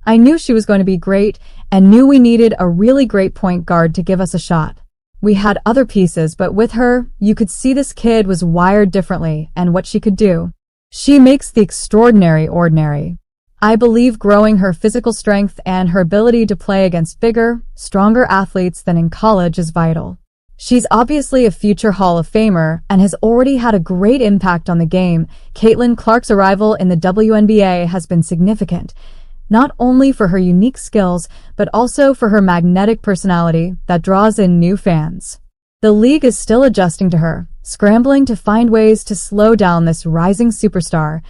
I knew she was going to be great and knew we needed a really great point guard to give us a shot. We had other pieces, but with her, you could see this kid was wired differently and what she could do. She makes the extraordinary ordinary. I believe growing her physical strength and her ability to play against bigger, stronger athletes than in college is vital. She's obviously a future Hall of Famer and has already had a great impact on the game. Caitlin Clark's arrival in the WNBA has been significant, not only for her unique skills, but also for her magnetic personality that draws in new fans. The league is still adjusting to her, scrambling to find ways to slow down this rising superstar.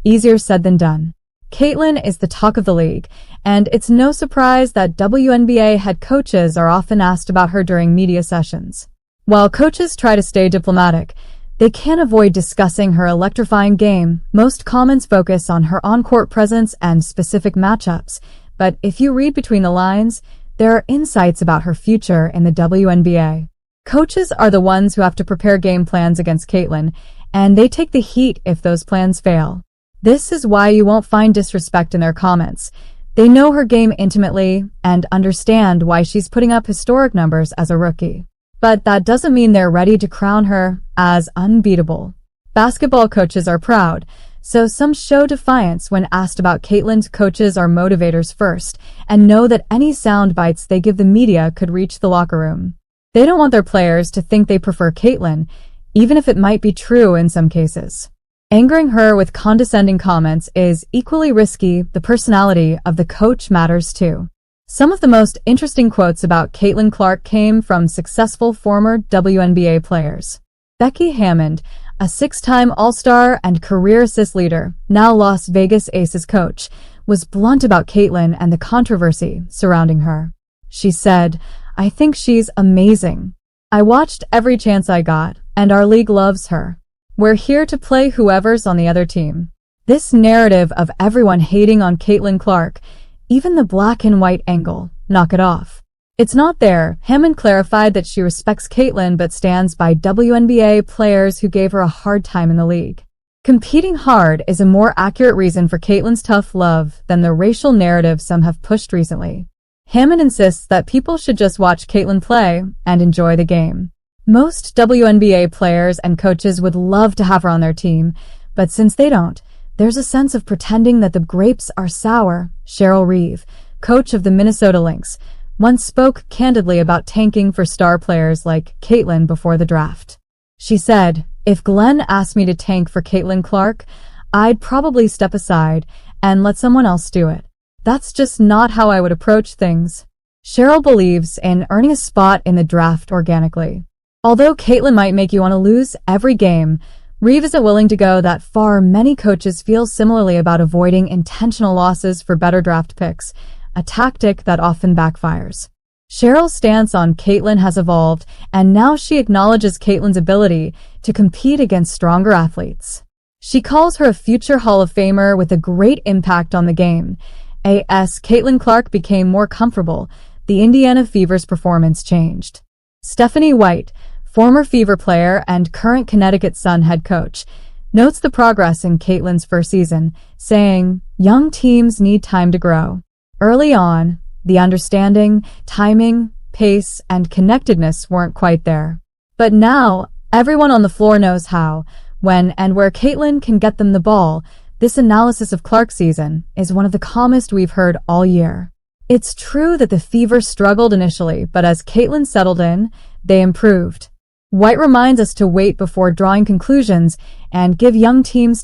Easier said than done. Caitlin is the talk of the league, and it's no surprise that WNBA head coaches are often asked about her during media sessions. While coaches try to stay diplomatic, they can't avoid discussing her electrifying game. Most comments focus on her on-court presence and specific matchups, but if you read between the lines, there are insights about her future in the WNBA. Coaches are the ones who have to prepare game plans against Caitlin, and they take the heat if those plans fail. This is why you won't find disrespect in their comments. They know her game intimately and understand why she's putting up historic numbers as a rookie. But that doesn't mean they're ready to crown her as unbeatable. Basketball coaches are proud, so some show defiance when asked about Caitlin's. Coaches are motivators first and know that any sound bites they give the media could reach the locker room. They don't want their players to think they prefer Caitlin, even if it might be true in some cases. Angering her with condescending comments is equally risky. The personality of the coach matters too. Some of the most interesting quotes about Caitlin Clark came from successful former WNBA players. Becky Hammond, a six-time All-Star and career assist leader, now Las Vegas Aces coach, was blunt about Caitlin and the controversy surrounding her. She said, "I think she's amazing. I watched every chance I got, and our league loves her. We're here to play whoever's on the other team." This narrative of everyone hating on Caitlin Clark, even the black and white angle, knock it off. It's not there. Hammond clarified that she respects Caitlin but stands by WNBA players who gave her a hard time in the league. Competing hard is a more accurate reason for Caitlin's tough love than the racial narrative some have pushed recently. Hammond insists that people should just watch Caitlin play and enjoy the game. Most WNBA players and coaches would love to have her on their team, but since they don't, there's a sense of pretending that the grapes are sour. Cheryl Reeve, coach of the Minnesota Lynx, once spoke candidly about tanking for star players like Caitlin before the draft. She said, "If Glenn asked me to tank for Caitlin Clark, I'd probably step aside and let someone else do it. That's just not how I would approach things." Cheryl believes in earning a spot in the draft organically. Although Caitlin might make you want to lose every game, Reeve isn't willing to go that far. Many coaches feel similarly about avoiding intentional losses for better draft picks, a tactic that often backfires. Cheryl's stance on Caitlin has evolved, and now she acknowledges Caitlin's ability to compete against stronger athletes. She calls her a future Hall of Famer with a great impact on the game. As Caitlin Clark became more comfortable, the Indiana Fever's performance changed. Stephanie White, former Fever player and current Connecticut Sun head coach, notes the progress in Caitlin's first season, saying, "Young teams need time to grow. Early on, the understanding, timing, pace, and connectedness weren't quite there. But now, everyone on the floor knows how, when, and where Caitlin can get them the ball." This analysis of Clark's season is one of the calmest we've heard all year. It's true that the Fever struggled initially, but as Caitlin settled in, they improved. White reminds us to wait before drawing conclusions and give young teams